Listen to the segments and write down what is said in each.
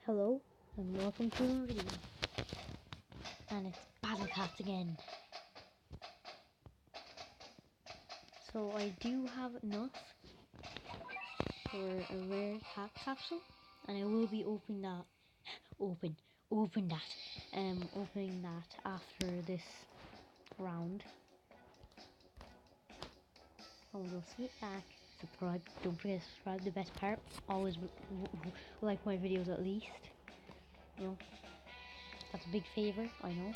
Hello and welcome to another video, and it's Battle Cats again. So I do have enough for a rare cat capsule, and I will be opening that opening that after this round. I will sit back, subscribe, don't forget to subscribe, the best part, always like my videos at least, you know, that's a big favour, I know.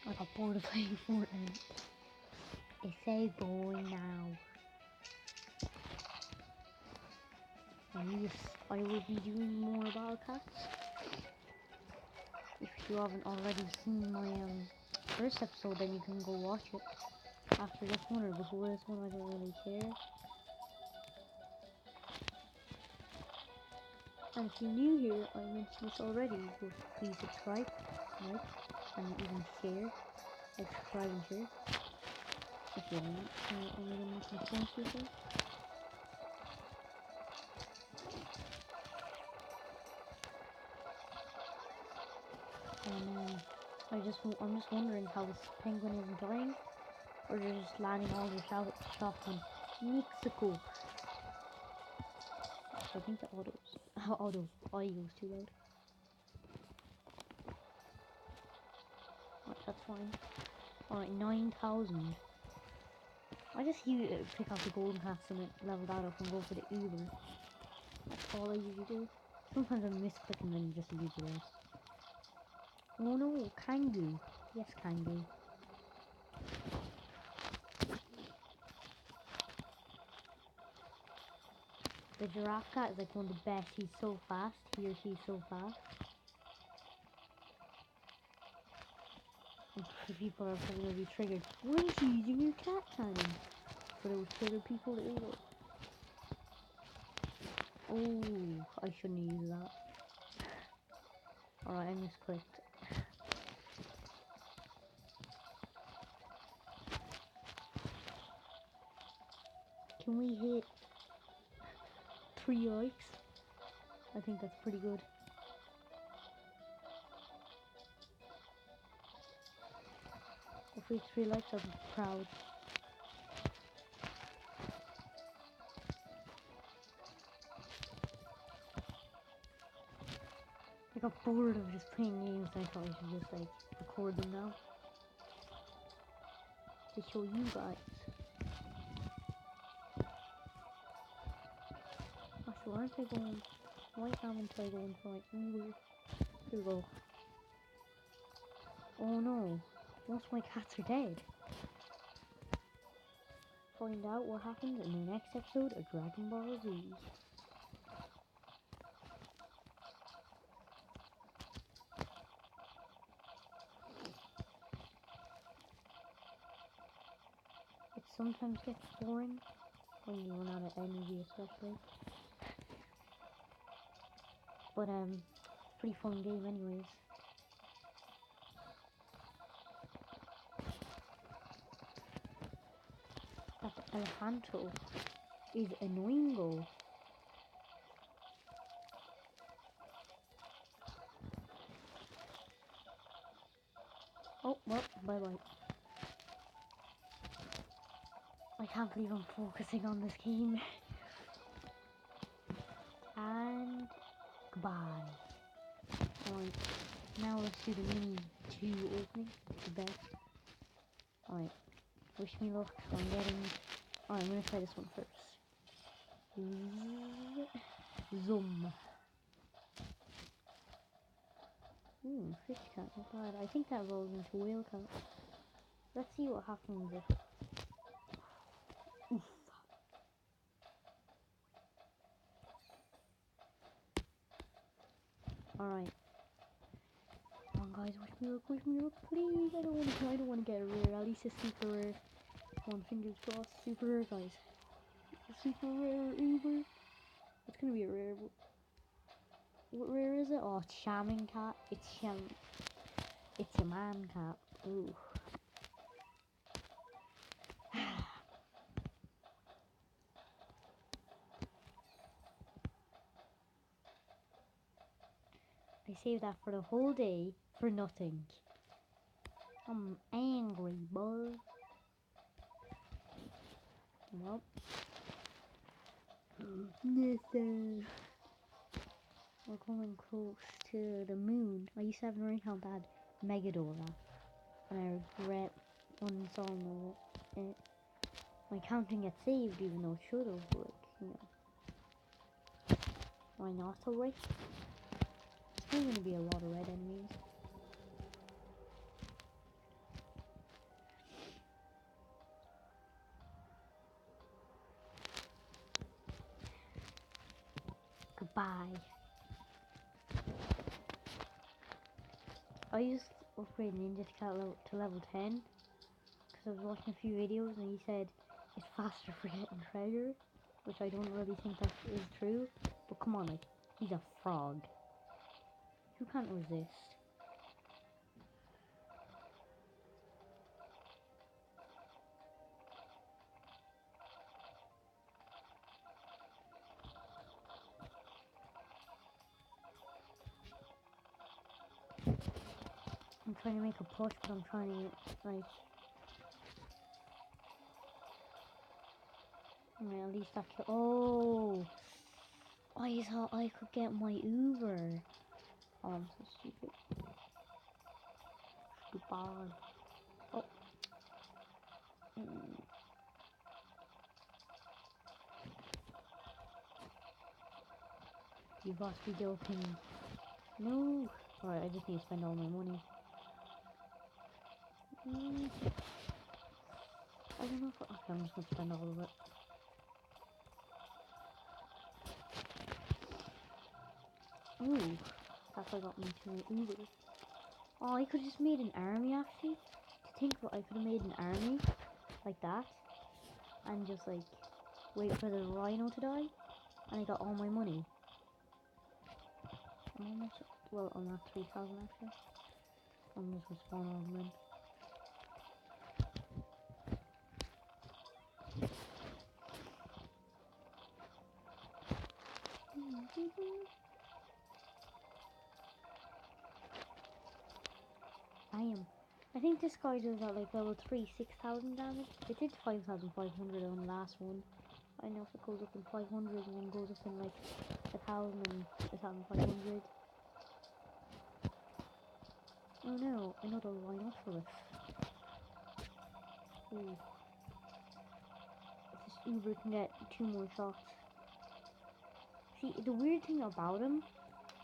I got bored of playing Fortnite. It's so boring now. And yes, I will be doing more Battle Cats. If you haven't already seen my first episode, then you can go watch it after this one or before this one, I don't really care. And if you're new here, I mentioned this already, but please subscribe, like, and even share. Like, subscribe and share. If you want, I'm gonna make some points with it. And I'm just wondering how this penguin isn't dying, or they're just landing all their shots on Mexico. I think the audio's too loud. Right, that's fine. Alright, 9,000. I just pick up the golden hats and level that up and go for the Uber. That's all I usually do. Sometimes I misclick and then just use the rest. Oh no, Kangoo. Yes, Kangoo. The giraffe cat is like one of the best. He's so fast. He or she's so fast. And people are probably going to be triggered. Why is you using your cat cannon? But it would trigger people that will. Oh, I shouldn't use that. Alright, I misclicked. Can we hit 3 likes? I think that's pretty good. If we hit 3 likes, I'll be proud. I got bored of just playing games, and I thought I should just like record them now to show you guys. Actually, aren't I going? Why haven't I going for my Uber? Here we go. Oh no, most of my cats are dead. Find out what happens in the next episode of Dragon Ball Z. It sometimes gets boring when you run out of energy, especially. But pretty fun game anyways. That Elefanto is annoying though. Oh, well, bye bye. I can't believe I'm focusing on this game. And goodbye. Alright, now let's do the mini 2 opening, the best. Alright, wish me luck on getting... Alright, I'm gonna try this one first. Zoom. Fish cat, not bad. I think that rolls into whale cat. Let's see what happens if... Oof. Alright. Come on guys, wish me luck, please. I don't wanna get a rare, at least a super rare. Come on, fingers crossed, super rare guys. Super rare Uber. It's gonna be a rare, but what rare is it? Oh, it's Shaman cat. It's a man cat. Ooh. saved that for the whole day for nothing. I'm angry, boy. Well. Listen. We're coming close to the moon. I used to have an account that had Megadora. And I regret uninstalling it. My account didn't get saved even though it should have, like, you know. Why not alright? There's still gonna be a lot of red enemies. Goodbye. I used to upgrade Ninja to level 10 because I was watching a few videos and he said it's faster for getting treasure, which I don't really think that is true. But come on, like, he's a frog. Who can't resist? I'm trying to make a push, but I'm trying to, like... Right, at least that oh! I thought I could get my Uber. Oh, I'm so stupid. Goodbye. Oh. You must be joking. No! Alright, I just need to spend all my money. I don't know if... Okay, I'm just gonna spend all of it. Ooh, that's what got me to an Uber. Oh, I could have just made an army actually. To think what I could have made an army like that, and just like wait for the rhino to die, and I got all my money. I'm almost, well, I'm at 3,000 actually. I'm just gonna spawn all of them in. I think this guy does at like level 3, 6,000 damage. It did 5,500 on the last one. I don't know if it goes up in 500 and then goes up in like 1,000 and 1,500. Oh no, another rhinoceros. Ooh. This Uber can get 2 more shots. See, the weird thing about him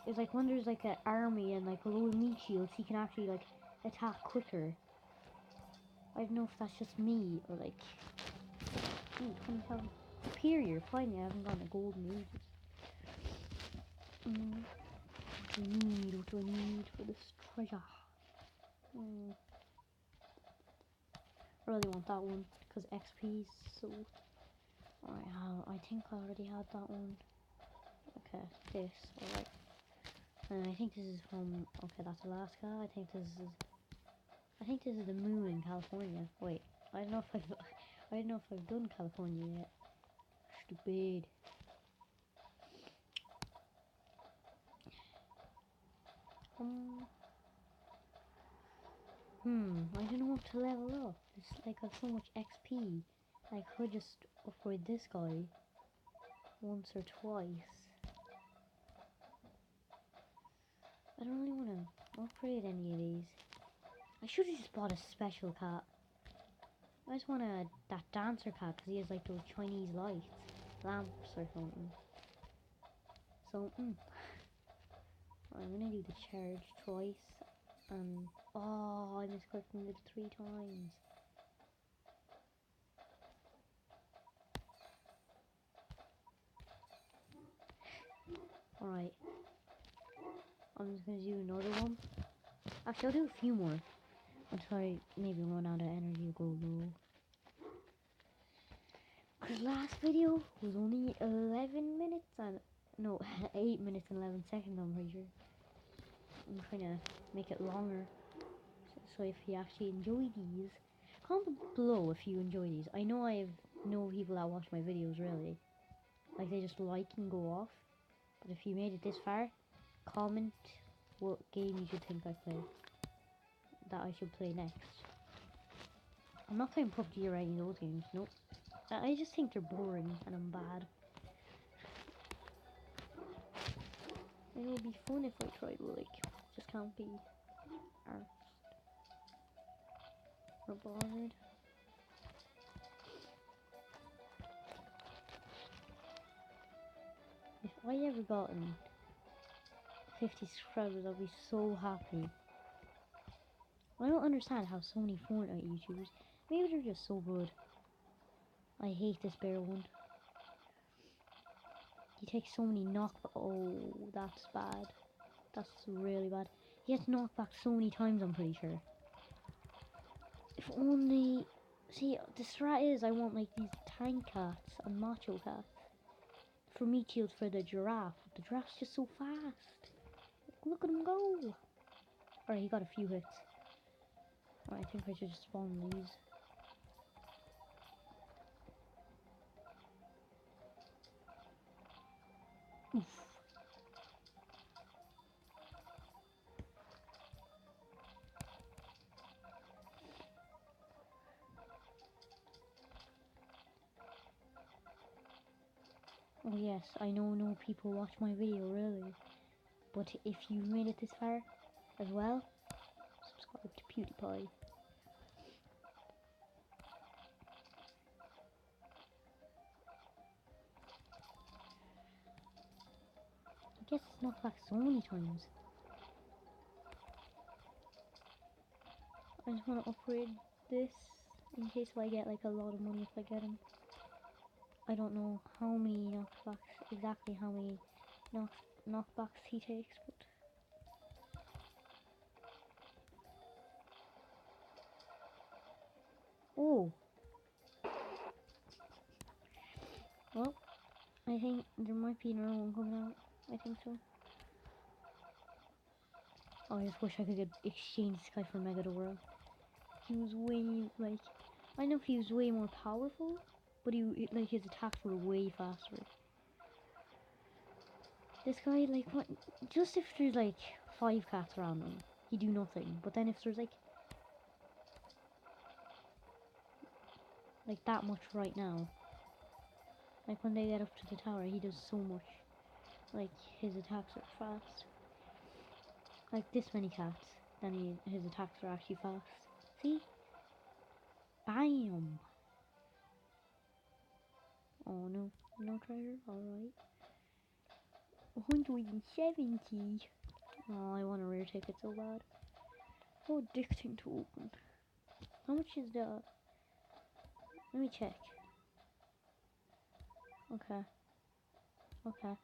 is like when there's like an army and like a load of meat shields, he can actually like attack quicker. I don't know if that's just me or like... Ooh, 20,000. Superior, finally I haven't gotten a golden ages. What do I need for this treasure? I really want that one because XP is so... Alright, I think I already had that one. Okay, this, alright. And I think this is from... Okay, that's Alaska. I think this is the moon in California. Wait, I don't know if I've done California yet. Stupid. I don't know what to level up. It's like I've so much XP. I could just upgrade this guy once or twice. I don't really want to upgrade any of these. I should have just bought a special cat. I just want that dancer cat because he has like those Chinese lights, lamps or something. So, I'm gonna do the charge twice. Oh, I misclicked it 3 times. Alright. I'm just gonna do another one. Actually, I'll do a few more. Until I maybe run out of energy or go low. Because last video was only 11 minutes and... No, 8 minutes and 11 seconds, I'm pretty sure. I'm trying to make it longer. So if you actually enjoy these, comment below if you enjoy these. I know I have no people that watch my videos really. Like they just like and go off. But if you made it this far, comment what game you should think I play. That I should play next. I'm not playing PUBG or any of those games, nope. I just think they're boring and I'm bad. It would be fun if I tried, but like, just can't be arsed or bothered. If I ever gotten 50 subscribers, I'll be so happy. I don't understand how so many Fortnite YouTubers, maybe they're just so good. I hate this bear one. He takes so many knockbacks. Oh, that's bad. That's really bad. He gets knocked back so many times, I'm pretty sure. If only... See, the strat is I want like these tank cats and macho cats. For me, shield for the giraffe. The giraffe's just so fast. Look at him go. Alright, he got a few hits. Alright, I think I should just spawn these. Oof. Oh yes, I know no people watch my video really. But if you made it this far as well, subscribe to PewDiePie. I guess it's knocked back so many times. I just want to upgrade this in case I get like a lot of money if I get him. I don't know how many knockbacks, exactly how many knockbacks he takes, but... Oh! Well, I think there might be another one coming out. I think so. Oh, I just wish I could exchange this guy for Megadora. He was way, like... I know he was way more powerful, but like, his attacks were way faster. This guy, like, what? Just if there's, like, 5 cats around him, he'd do nothing. But then if there's, like that much right now, like, when they get up to the tower, he does so much. Like, his attacks are fast. Like, this many cats, then his attacks are actually fast. See? Bam! Oh, no. No treasure? Alright. 170. Oh, I want a rare ticket so bad. So addicting to open. How much is that? Let me check. Okay. Okay.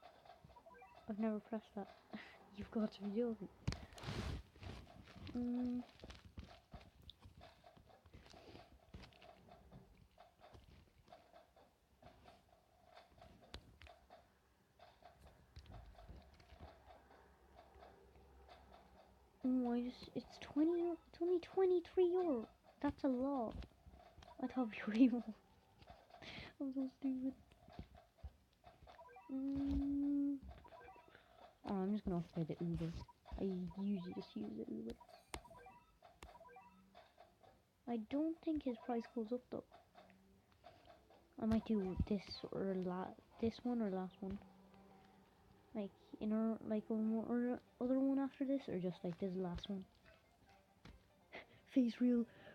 I've never pressed that. You've got to be joking. Oh, it's 20, it's only 23 euro. That's a lot. I thought it'd be way more. I'm so stupid. Oh, I'm just gonna upgrade the Uber. I usually just use the Uber. I don't think his price goes up though. I might do this or this one or last one. Like like one more or other one after this, or just like this last one. Face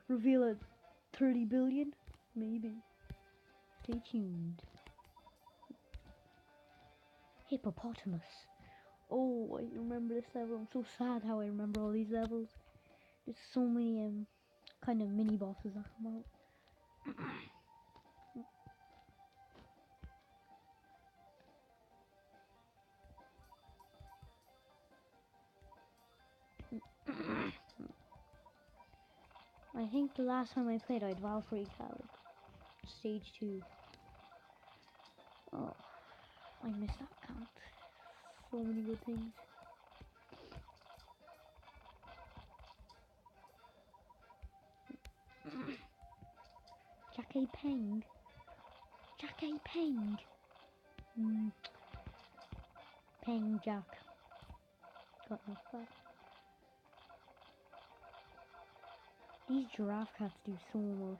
reveal at 30 billion, maybe. Stay tuned. Hippopotamus. Oh, I remember this level. I'm so sad how I remember all these levels. There's so many kind of mini bosses that come out. I think the last time I played, I had Valkyrie Khaled. Stage 2. Oh, I missed that count. So many good things. Jack A. Peng. Jack A. Peng. Peng Jack. Got knocked back. These giraffe cats do so much.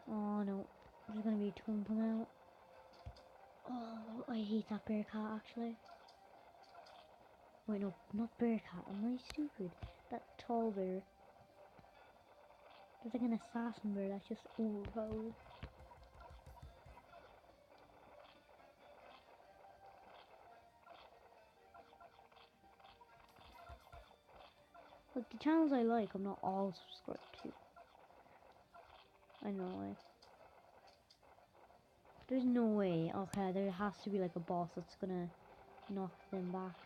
Oh no, there's gonna be a tomb coming out. Oh, I hate that bear cat actually. Wait, no, not bear cat. Am I stupid? That tall bear. There's like an assassin bear that's just overpowered. Like the channels I like, I'm not all subscribed to. I know, like, there's no way. Okay, there has to be like a boss that's gonna knock them back.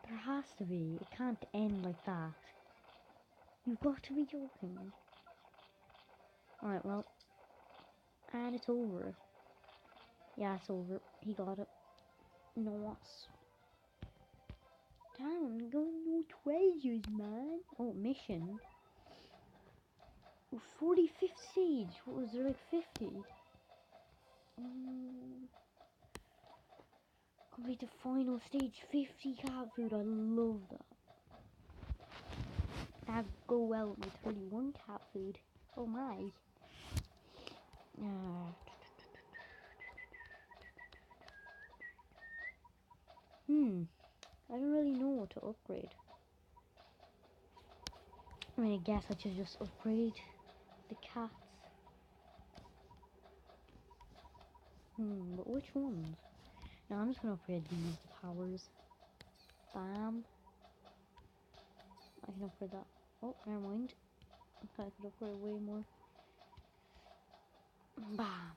There has to be. It can't end like that. You've got to be joking. Alright, well. And it's over. Yeah, it's over. He got it. Nice. Damn, going no treasures, man. Oh, mission. Oh, 45th stage. What was there, like 50? Complete the final stage. 50 cat food. I love that. I go out with 31 cat food. Oh my. I don't really know what to upgrade. I mean, I guess I should just upgrade the cats. But which ones? No, I'm just gonna upgrade these powers. Bam. I can upgrade that. Oh, never mind. Okay, I could upgrade way more. Bam.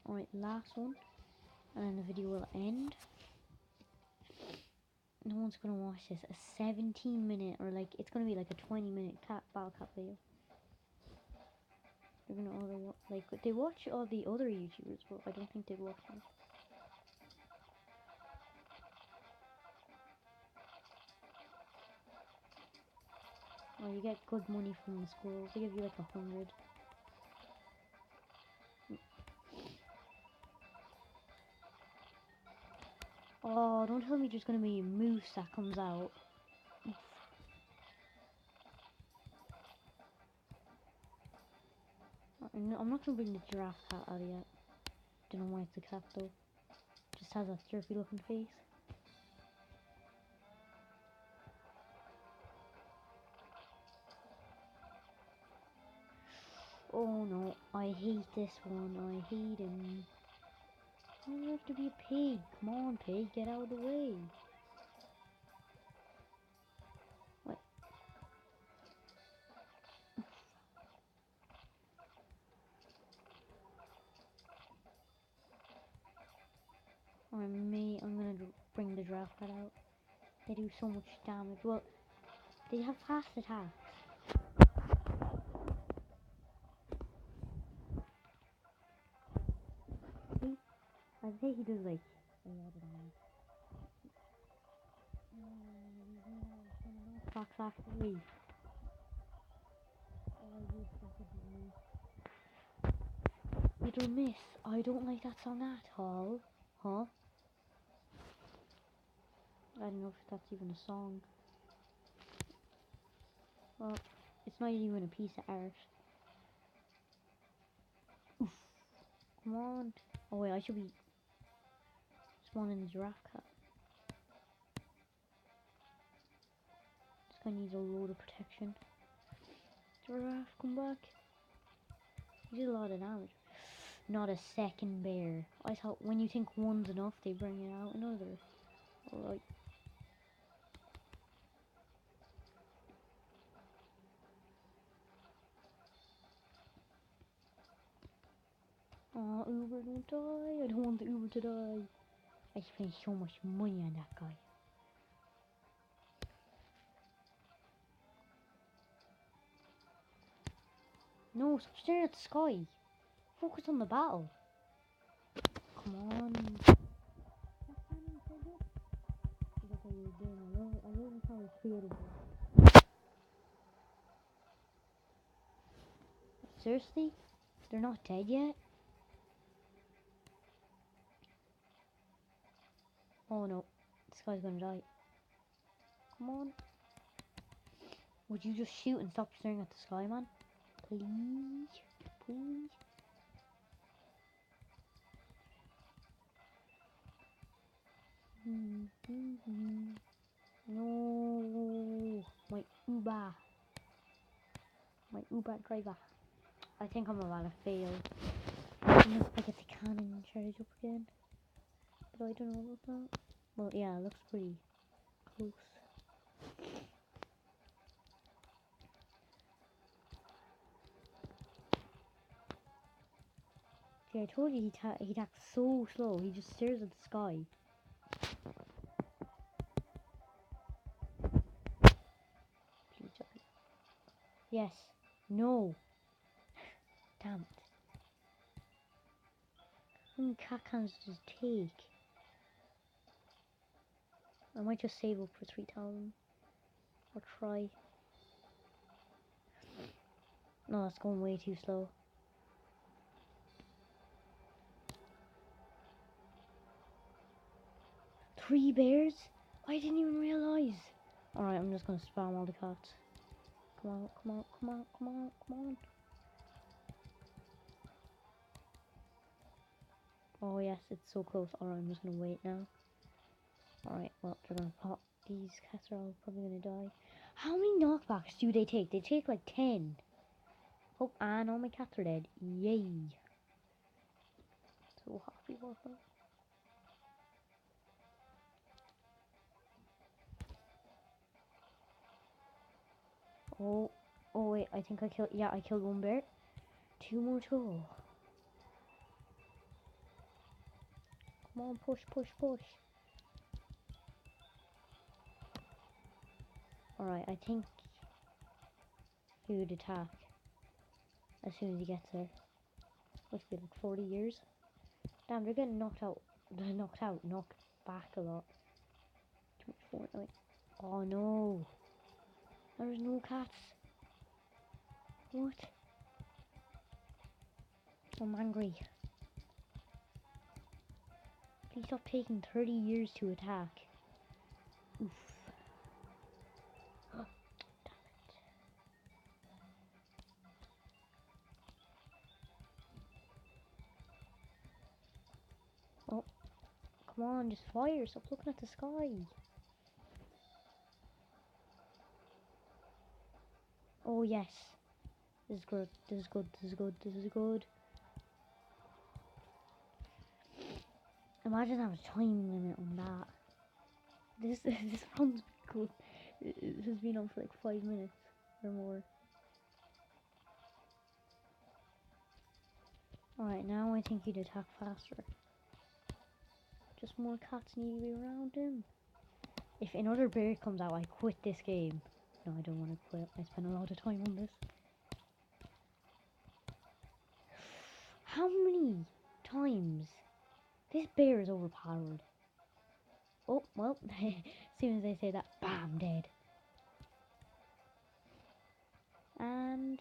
Alright, last one. And then the video will end. No one's gonna watch this. A 17-minute, or like, it's gonna be like a 20-minute battle cat video. They're gonna like, they watch all the other YouTubers, but I don't think they'd watch me. Oh, you get good money from the squirrels. They give you like 100. Oh, don't tell me there's gonna be a moose that comes out. Oof. I'm not gonna bring the giraffe cat out yet. Don't know why it's a cat though. Just has that jerky looking face. Oh no, I hate this one. I hate him. Why do you have to be a pig? Come on, pig, get out of the way. What? Or me, I'm gonna bring the giraffe cat out. They do so much damage. Well, they have fast attacks. See? I think he does like a lot of damage. Fox actually. Little Miss, I don't like that song at all. Huh? I don't know if that's even a song. Well, it's not even a piece of art. Oof. Come on. Oh wait, I should be spawning the giraffe cat. This guy needs a load of protection. Giraffe, come back. He did a lot of damage. Not a second bear. I thought when you think one's enough, they bring it out another. Alright. Oh, Uber, don't die. I don't want the Uber to die. I spent so much money on that guy. No, stop staring at the sky. Focus on the battle. Come on. Seriously? They're not dead yet? Oh no. This guy's gonna die. Come on. Would you just shoot and stop staring at the sky, man? Please. Please. No. My Uber. My Uber driver. I think I'm about to fail. Unless I get the cannon charge up again. But I don't know about that. Well, yeah, it looks pretty close. See, I told you he acts so slow. He just stares at the sky. Please, yes. No. Damn it. How many cat cans does it take? I might just save up for 3,000. Or try. No, it's going way too slow. Three bears? I didn't even realize. Alright, I'm just gonna spam all the cats. Come on, come on, come on, come on, come on. Oh yes, it's so close. Alright, I'm just gonna wait now. Alright, well, they're gonna pop. These cats are all probably gonna die. How many knockbacks do they take? They take like 10. Oh, and all my cats are dead. Yay. So happy about that. Oh, oh wait, I think I killed, yeah, I killed one bear. 2 more to go. Come on, push, push, push. Alright, I think he would attack as soon as he gets there. Must be like 40 years. Damn, they're getting knocked out. Knocked back a lot. 24, oh no. There's no cats. What? I'm angry. Please stop taking 30 years to attack. Oof. Oh, damn it. Oh, come on, just fire. Stop looking at the sky. Oh yes. This is good. This is good. This is good. This is good. Imagine having a time limit on that. This round's cool. It has been on for like 5 minutes or more. Alright, now I think he'd attack faster. Just more cats need to be around him. If another bear comes out, I quit this game. No, I don't want to quit. I spent a lot of time on this. How many times? This bear is overpowered. Oh, well, as soon as I say that, bam, dead. And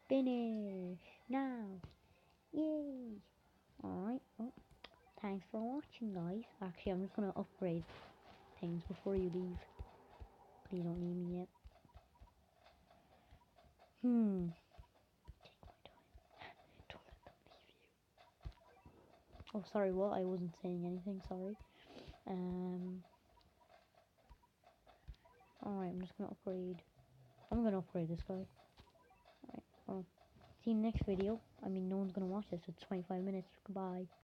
finish now. Yay. Alright, well, thanks for watching, guys. Actually, I'm just going to upgrade things before you leave. Please don't leave me yet. Take my time. Don't let them leave you. Oh, sorry, what? I wasn't saying anything, sorry. Alright, I'm just gonna upgrade. I'm gonna upgrade this guy. Alright, well, see you in the next video. I mean, no one's gonna watch this, it's 25 minutes. Goodbye.